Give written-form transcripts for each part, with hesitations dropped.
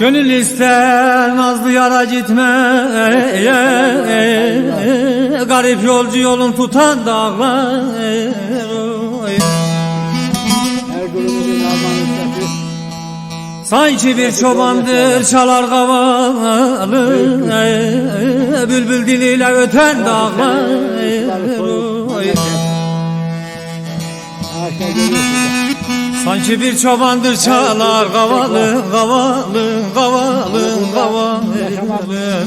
Gönül ister nazlı yara gitmeye, garip yolcu yolun tutan dağlar. Sanki bir çobandır çalar kavalı, bülbül diliyle öten dağlar. Sanki bir çobandır çalar kavalı, kavalı, kavalı, kavalı,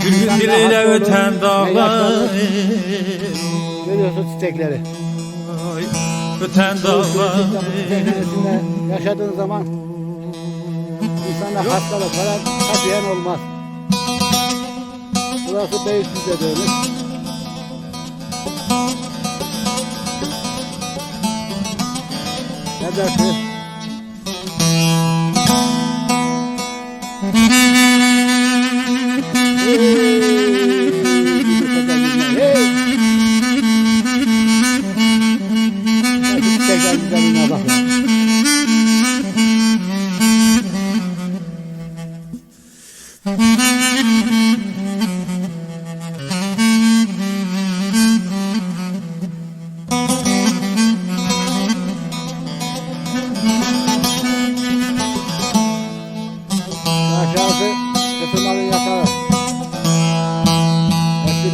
bülbül diliyle öten dağlar. Görüyorsun çiçekleri. Öten dağlar. Yaşadığın zaman insana hastalık falan katiyen olmaz. Burası Beylikdüzü'de dönür. Ne dersin?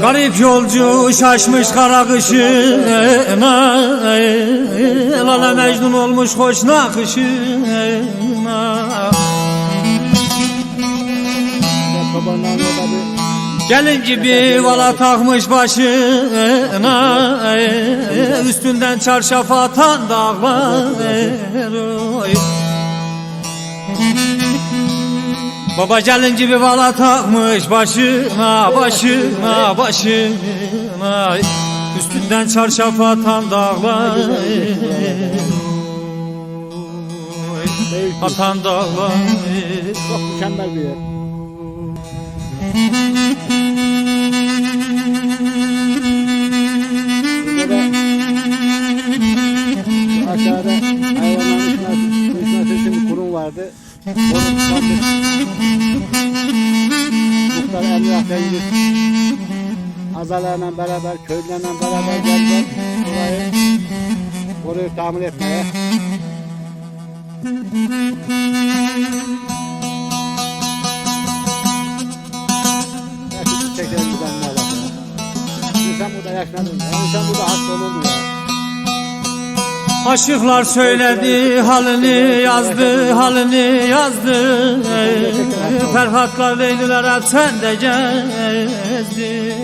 Garip yolcu şaşmış kara kışına, Lala Mecnun olmuş hoş nakışına. Gelin gibi vala takmış başına, üstünden çarşaf atan dağlar. Baba gelin gibi vala takmış başına, başına, başına, üstünden çarşaf atan dağlar. Atan dağlar. Çok mükemmel bir yer. Aşağıda hayvanların kışması için kurum vardı. Muhtar Emrah Bey'in azalarla beraber, köylülerle beraber geldiler. Orayı tamir etmeye. Belki çiçeklerimizden ne var? İnsan burada yaşlanır. İnsan burada hasta olur mu ya? Aşıklar söyledi, halini yazdı, halini yazdı. Ferhatlar, Leyliler hep sende gezdi.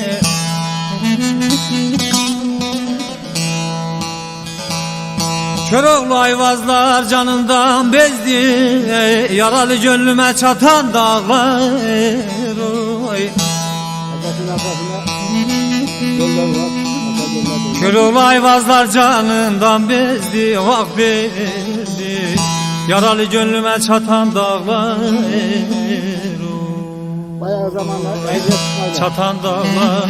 Köroğlu ayvazlar canından bezdi, yaralı gönlüme çatan dağlar. Köroğlu ayvazlar canından bezdi, vak bezdi, yaralı gönlüme çatan dağlar. Bayağı zamanlar çatan dağlar.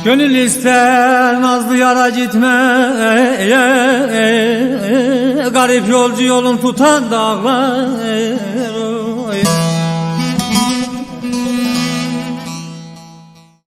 Gönül ister nazlı yara gitmeye, garip yolcu yolun tutan dağlar.